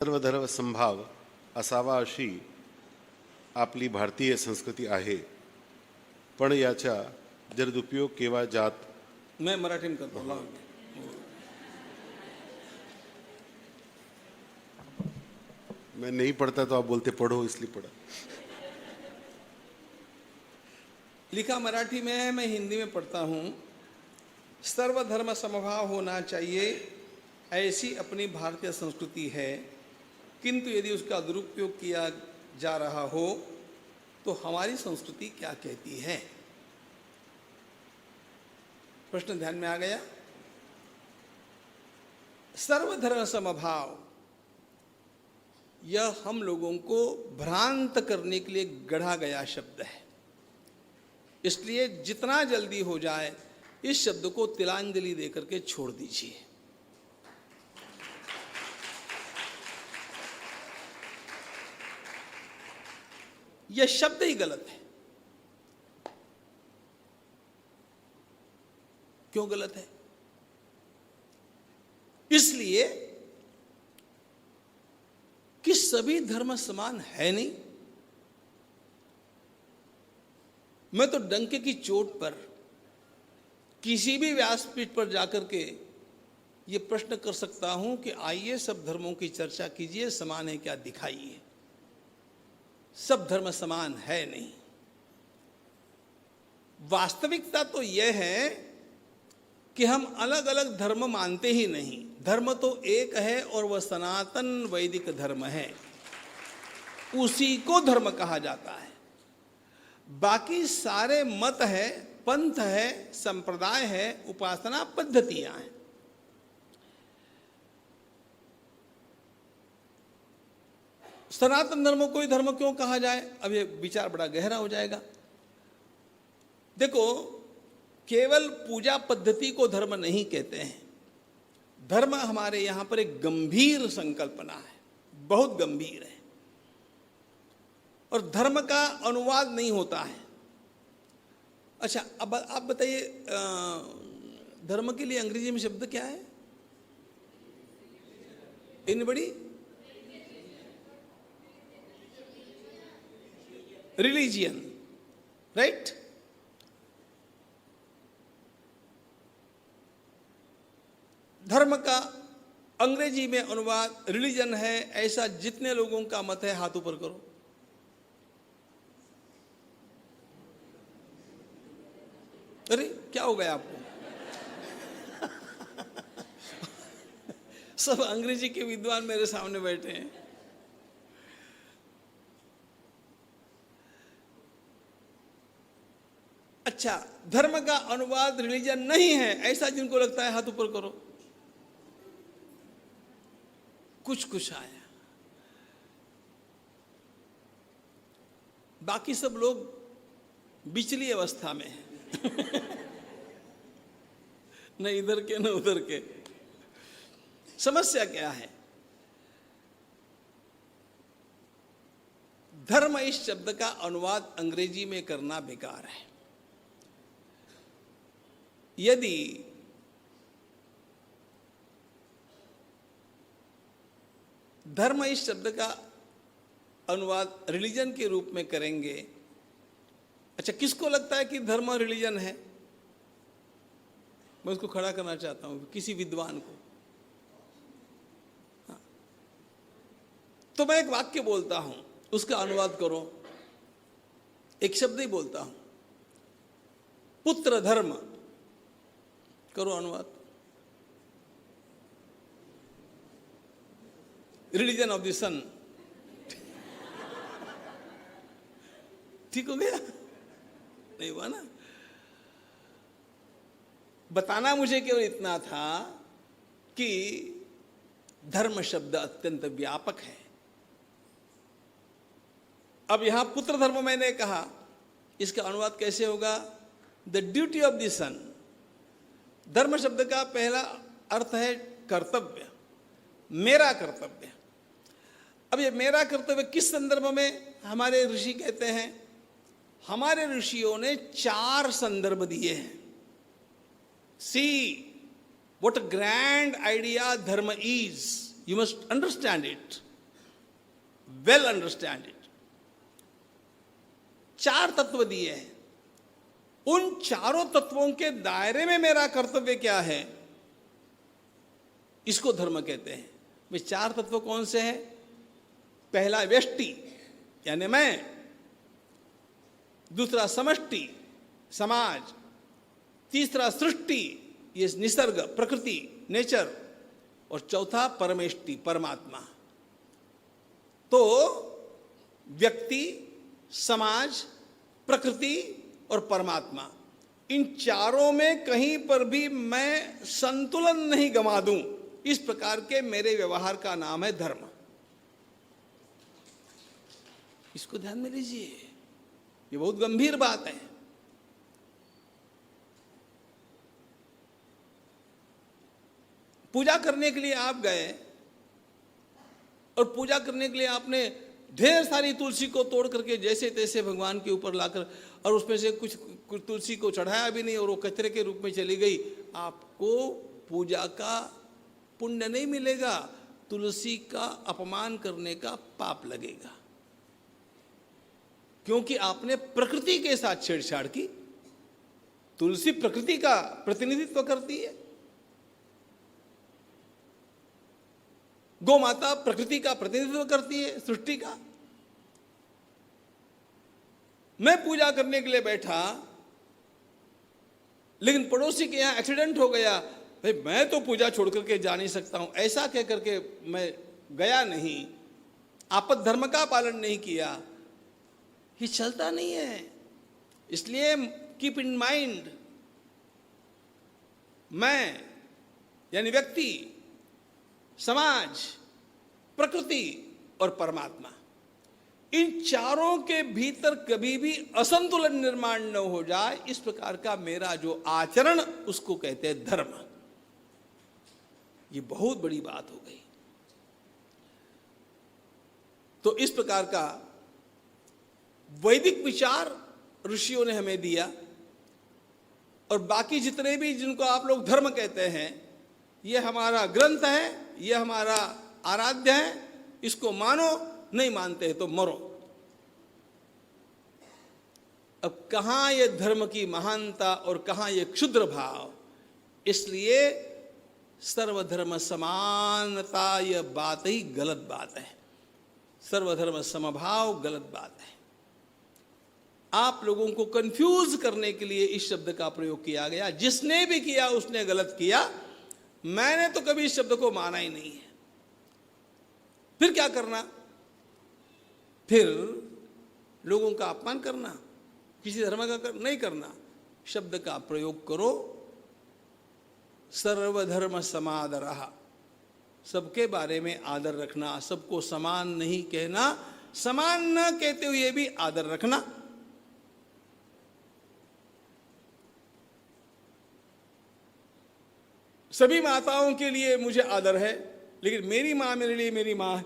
सर्वधर्म संभाव असावा अशी आपली भारतीय संस्कृती आहे, पण याचा दुरुपयोग केव्हा जात. मैं मराठी में करता हूँ. मैं नहीं पढ़ता तो आप बोलते पढ़ो, इसलिए पढ़ा. लिखा मराठी में है, मैं हिंदी में पढ़ता हूँ. सर्वधर्म समभाव होना चाहिए, ऐसी अपनी भारतीय संस्कृति है, किंतु यदि उसका दुरुपयोग किया जा रहा हो तो हमारी संस्कृति क्या कहती है. प्रश्न ध्यान में आ गया. सर्वधर्म समभाव यह हम लोगों को भ्रांत करने के लिए गढ़ा गया शब्द है. इसलिए जितना जल्दी हो जाए इस शब्द को तिलांजलि देकर के छोड़ दीजिए. यह शब्द ही गलत है. क्यों गलत है? इसलिए कि सभी धर्म समान है नहीं. मैं तो डंके की चोट पर किसी भी व्यासपीठ पर जाकर के ये प्रश्न कर सकता हूं कि आइए सब धर्मों की चर्चा कीजिए, समान है क्या दिखाइए. सब धर्म समान है नहीं. वास्तविकता तो यह है कि हम अलग अलग धर्म मानते ही नहीं. धर्म तो एक है और वह सनातन वैदिक धर्म है. उसी को धर्म कहा जाता है. बाकी सारे मत है, पंथ है, संप्रदाय है, उपासना पद्धतियां हैं. सनातन धर्म को ही धर्म क्यों कहा जाए, अब ये विचार बड़ा गहरा हो जाएगा. देखो, केवल पूजा पद्धति को धर्म नहीं कहते हैं. धर्म हमारे यहां पर एक गंभीर संकल्पना है, बहुत गंभीर है. और धर्म का अनुवाद नहीं होता है. अच्छा, अब आप बताइए, धर्म के लिए अंग्रेजी में शब्द क्या है? एनीबडी? Religion, right? धर्म का अंग्रेजी में अनुवाद रिलीजन है, ऐसा जितने लोगों का मत है हाथ ऊपर करो. अरे क्या हो गया आपको? सब अंग्रेजी के विद्वान मेरे सामने बैठे हैं. अच्छा, धर्म का अनुवाद रिलीजन नहीं है, ऐसा जिनको लगता है हाथ ऊपर करो. कुछ आया. बाकी सब लोग बिचली अवस्था में हैं. न इधर के न उधर के. समस्या क्या है? धर्म इस शब्द का अनुवाद अंग्रेजी में करना बेकार है. यदि धर्म इस शब्द का अनुवाद रिलीजन के रूप में करेंगे. अच्छा, किसको लगता है कि धर्म रिलीजन है? मैं उसको खड़ा करना चाहता हूं, किसी विद्वान को. हाँ. तो मैं एक वाक्य बोलता हूं, उसका अनुवाद करो. एक शब्द ही बोलता हूं, पुत्र धर्म, करो अनुवाद. रिलीजन ऑफ द सन. ठीक हो गया? नहीं हुआ ना? बताना मुझे केवल इतना था कि धर्म शब्द अत्यंत व्यापक है. अब यहां पुत्र धर्म मैंने कहा, इसका अनुवाद कैसे होगा? द ड्यूटी ऑफ द सन. धर्म शब्द का पहला अर्थ है कर्तव्य, मेरा कर्तव्य. अब ये मेरा कर्तव्य किस संदर्भ में हमारे ऋषि कहते हैं? हमारे ऋषियों ने 4 संदर्भ दिए हैं. सी what a grand idea dharma is. You must understand it. Well understand it. 4 तत्व दिए हैं, उन चारों तत्वों के दायरे में मेरा कर्तव्य क्या है, इसको धर्म कहते हैं। वे 4 तत्व कौन से हैं? पहला व्यष्टि यानी मैं, दूसरा समष्टि समाज, तीसरा सृष्टि ये निसर्ग प्रकृति नेचर, और चौथा परमेष्टि परमात्मा। तो व्यक्ति, समाज, प्रकृति और परमात्मा, इन चारों में कहीं पर भी मैं संतुलन नहीं गंवा दूं, इस प्रकार के मेरे व्यवहार का नाम है धर्म। इसको ध्यान में लीजिए, ये बहुत गंभीर बात है। पूजा करने के लिए आप गए और पूजा करने के लिए आपने ढेर सारी तुलसी को तोड़ करके जैसे तैसे भगवान के ऊपर लाकर, और उसमें से कुछ तुलसी को चढ़ाया भी नहीं और वो कचरे के रूप में चली गई, आपको पूजा का पुण्य नहीं मिलेगा, तुलसी का अपमान करने का पाप लगेगा, क्योंकि आपने प्रकृति के साथ छेड़छाड़ की। तुलसी प्रकृति का प्रतिनिधित्व करती है, गौ माता प्रकृति का प्रतिनिधित्व करती है, सृष्टि का। मैं पूजा करने के लिए बैठा, लेकिन पड़ोसी के यहां एक्सीडेंट हो गया, भाई मैं तो पूजा छोड़ करके जा नहीं सकता हूं, ऐसा कह करके मैं गया नहीं, आपद धर्म का पालन नहीं किया, ये चलता नहीं है। इसलिए कीप इन माइंड, मैं यानी व्यक्ति, समाज, प्रकृति और परमात्मा, इन चारों के भीतर कभी भी असंतुलन निर्माण न हो जाए, इस प्रकार का मेरा जो आचरण, उसको कहते हैं धर्म। ये बहुत बड़ी बात हो गई। तो इस प्रकार का वैदिक विचार ऋषियों ने हमें दिया, और बाकी जितने भी जिनको आप लोग धर्म कहते हैं, ये हमारा ग्रंथ है, ये हमारा आराध्य है, इसको मानो, नहीं मानते तो मरो। अब कहां ये धर्म की महानता और कहां ये क्षुद्र भाव, इसलिए सर्वधर्म समानता यह बात ही गलत बात है, सर्वधर्म समभाव गलत बात है। आप लोगों को कंफ्यूज करने के लिए इस शब्द का प्रयोग किया गया, जिसने भी किया उसने गलत किया, मैंने तो कभी इस शब्द को माना ही नहीं है। फिर क्या करना? फिर लोगों का अपमान करना, किसी धर्म का नहीं करना, शब्द का प्रयोग करो, सर्वधर्म समादरः, सबके बारे में आदर रखना, सबको समान नहीं कहना, समान न कहते हुए भी आदर रखना। सभी माताओं के लिए मुझे आदर है, लेकिन मेरी मां मेरे लिए मेरी मां है,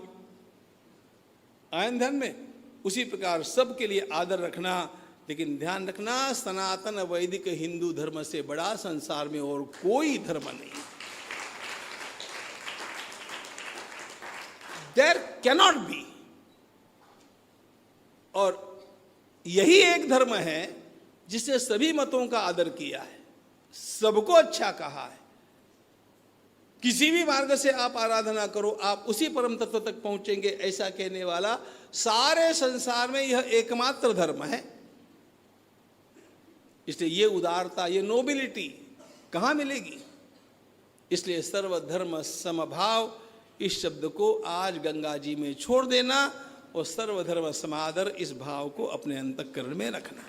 आयन धन में। उसी प्रकार सबके लिए आदर रखना, लेकिन ध्यान रखना, सनातन वैदिक हिंदू धर्म से बड़ा संसार में और कोई धर्म नहीं। There cannot be. और यही एक धर्म है जिसने सभी मतों का आदर किया है, सबको अच्छा कहा है। किसी भी मार्ग से आप आराधना करो, आप उसी परम तत्व तक पहुंचेंगे, ऐसा कहने वाला सारे संसार में यह एकमात्र धर्म है। इसलिए ये उदारता, ये नोबिलिटी कहां मिलेगी? इसलिए सर्वधर्म समभाव इस शब्द को आज गंगा जी में छोड़ देना और सर्वधर्म समादर इस भाव को अपने अंतःकरण में रखना।